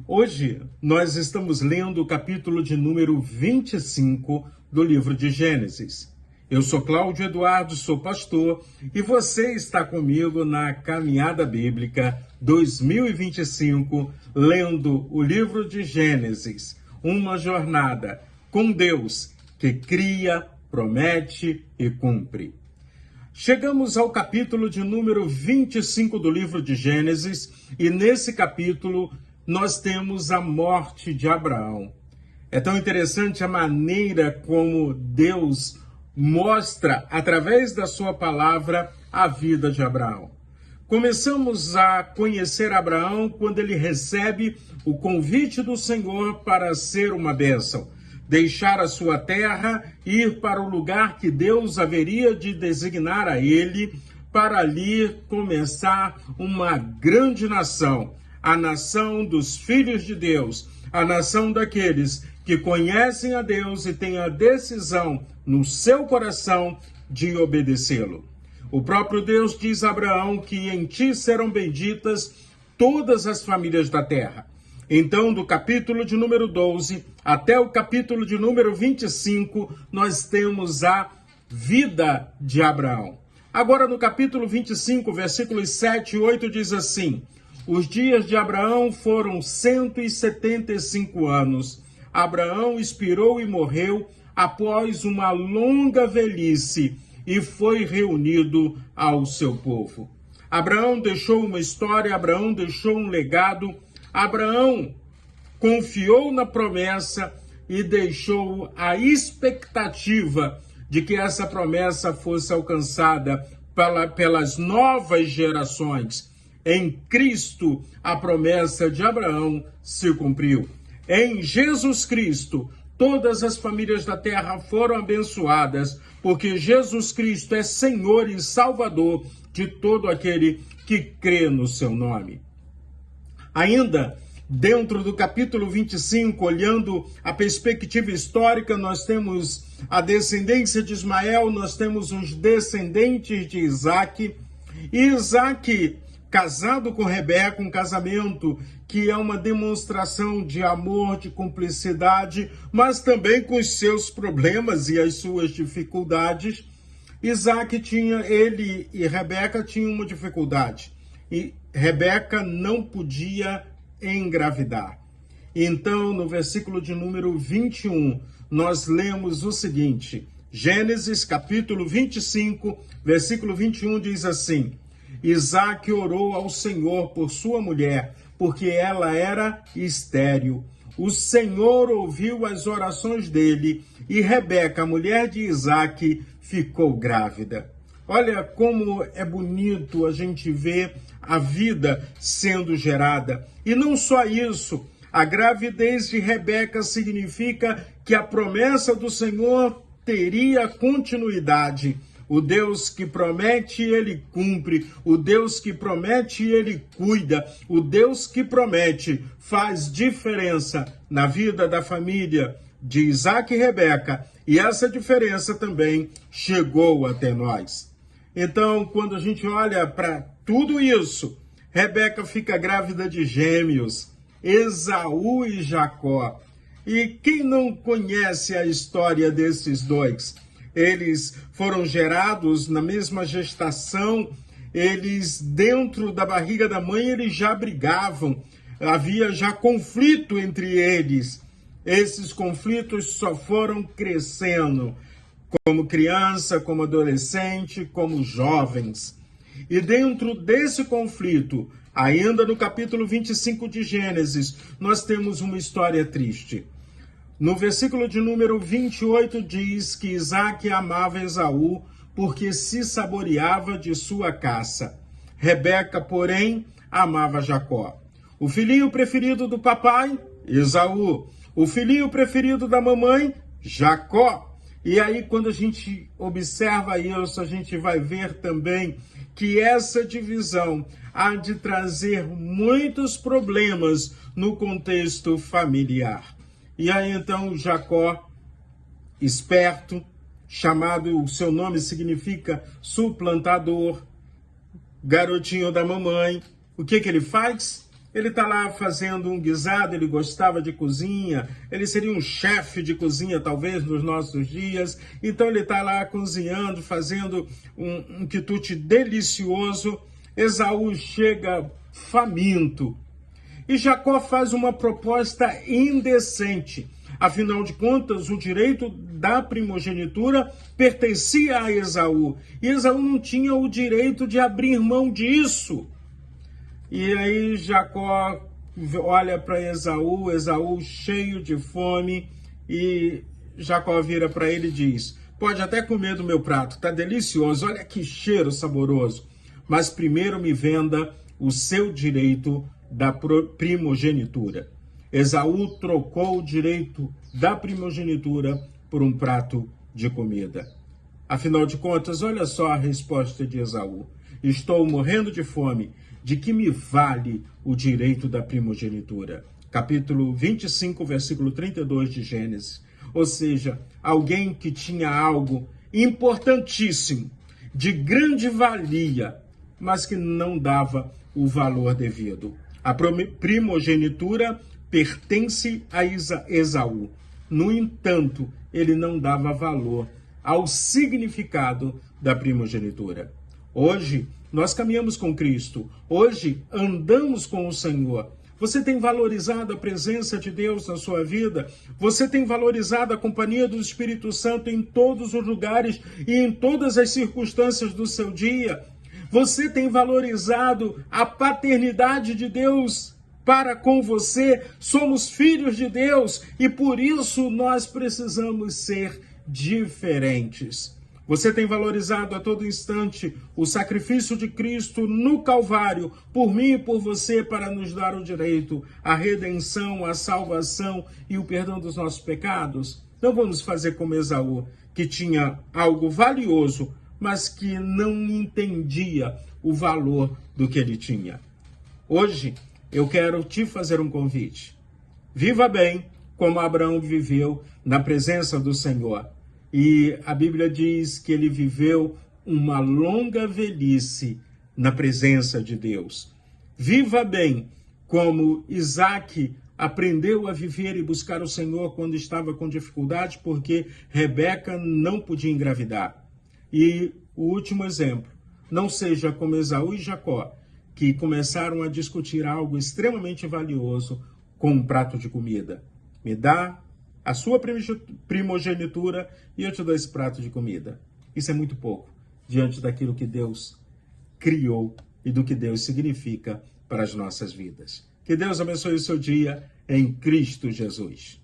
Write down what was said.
Hoje nós estamos lendo o capítulo de número 25 do livro de Gênesis. Eu sou Cláudio Eduardo, sou pastor e você está comigo na Caminhada Bíblica 2025, lendo o livro de Gênesis, uma jornada com Deus que cria, promete e cumpre. Chegamos ao capítulo de número 25 do livro de Gênesis e nesse capítulo nós temos a morte de Abraão. É tão interessante a maneira como Deus mostra, através da sua palavra, a vida de Abraão. Começamos a conhecer Abraão quando ele recebe o convite do Senhor para ser uma bênção, deixar a sua terra e ir para o lugar que Deus haveria de designar a ele, para ali começar uma grande nação, a nação dos filhos de Deus, a nação daqueles que conhecem a Deus e têm a decisão no seu coração de obedecê-lo. O próprio Deus diz a Abraão que em ti serão benditas todas as famílias da terra. Então, do capítulo de número 12 até o capítulo de número 25, nós temos a vida de Abraão. Agora, no capítulo 25, versículos 7 e 8, diz assim: os dias de Abraão foram 175 anos. Abraão expirou e morreu após uma longa velhice e foi reunido ao seu povo. Abraão deixou uma história, Abraão deixou um legado, Abraão confiou na promessa e deixou a expectativa de que essa promessa fosse alcançada pelas novas gerações. Em Cristo, a promessa de Abraão se cumpriu. Em Jesus Cristo, todas as famílias da terra foram abençoadas, porque Jesus Cristo é Senhor e Salvador de todo aquele que crê no seu nome. Ainda dentro do capítulo 25, olhando a perspectiva histórica, nós temos a descendência de Ismael, nós temos os descendentes de Isaac. E Isaac, casado com Rebeca, um casamento que é uma demonstração de amor, de cumplicidade, mas também com os seus problemas e as suas dificuldades. Ele e Rebeca tinham uma dificuldade. E Rebeca não podia engravidar. Então, no versículo de número 21, nós lemos o seguinte: Gênesis capítulo 25, versículo 21 diz assim: Isaac orou ao Senhor por sua mulher, porque ela era estéril. O Senhor ouviu as orações dele e Rebeca, a mulher de Isaac, ficou grávida. Olha como é bonito a gente ver a vida sendo gerada. E não só isso, a gravidez de Rebeca significa que a promessa do Senhor teria continuidade. O Deus que promete, ele cumpre. O Deus que promete, ele cuida. O Deus que promete faz diferença na vida da família de Isaac e Rebeca. E essa diferença também chegou até nós. Então, quando a gente olha para tudo isso, Rebeca fica grávida de gêmeos, Esaú e Jacó. E quem não conhece a história desses dois? Eles foram gerados na mesma gestação, eles dentro da barriga da mãe eles já brigavam, havia já conflito entre eles. Esses conflitos só foram crescendo, como criança, como adolescente, como jovens. E dentro desse conflito, ainda no capítulo 25 de Gênesis, nós temos uma história triste. No versículo de número 28 diz que Isaac amava Esaú porque se saboreava de sua caça. Rebeca, porém, amava Jacó. O filhinho preferido do papai, Esaú. O filhinho preferido da mamãe, Jacó. E aí, quando a gente observa isso, a gente vai ver também que essa divisão há de trazer muitos problemas no contexto familiar. E aí então Jacó, esperto, chamado, o seu nome significa suplantador, garotinho da mamãe, o que ele faz? Ele está lá fazendo um guisado, ele gostava de cozinha, ele seria um chefe de cozinha, talvez, nos nossos dias. Então ele está lá cozinhando, fazendo um quitute delicioso. Esaú chega faminto. E Jacó faz uma proposta indecente. Afinal de contas, o direito da primogenitura pertencia a Esaú. E Esaú não tinha o direito de abrir mão disso. E aí Jacó olha para Esaú, Esaú cheio de fome, e Jacó vira para ele e diz: pode até comer do meu prato, tá delicioso, olha que cheiro saboroso, mas primeiro me venda o seu direito da primogenitura. Esaú trocou o direito da primogenitura por um prato de comida. Afinal de contas, olha só a resposta de Esaú: estou morrendo de fome, de que me vale o direito da primogenitura? Capítulo 25, versículo 32 de Gênesis. Ou seja, alguém que tinha algo importantíssimo, de grande valia, mas que não dava o valor devido. A primogenitura pertence a Esaú. No entanto, ele não dava valor ao significado da primogenitura. Hoje, nós caminhamos com Cristo. Hoje, andamos com o Senhor. Você tem valorizado a presença de Deus na sua vida? Você tem valorizado a companhia do Espírito Santo em todos os lugares e em todas as circunstâncias do seu dia? Você tem valorizado a paternidade de Deus para com você? Somos filhos de Deus e por isso nós precisamos ser diferentes. Você tem valorizado a todo instante o sacrifício de Cristo no Calvário, por mim e por você, para nos dar o direito à redenção, à salvação e o perdão dos nossos pecados? Não vamos fazer como Esaú, que tinha algo valioso, mas que não entendia o valor do que ele tinha. Hoje, eu quero te fazer um convite. Viva bem como Abraão viveu na presença do Senhor. E a Bíblia diz que ele viveu uma longa velhice na presença de Deus. Viva bem como Isaac aprendeu a viver e buscar o Senhor quando estava com dificuldade, porque Rebeca não podia engravidar. E o último exemplo, não seja como Esaú e Jacó, que começaram a discutir algo extremamente valioso com um prato de comida. Me dá a sua primogenitura e eu te dou esse prato de comida. Isso é muito pouco diante daquilo que Deus criou e do que Deus significa para as nossas vidas. Que Deus abençoe o seu dia em Cristo Jesus.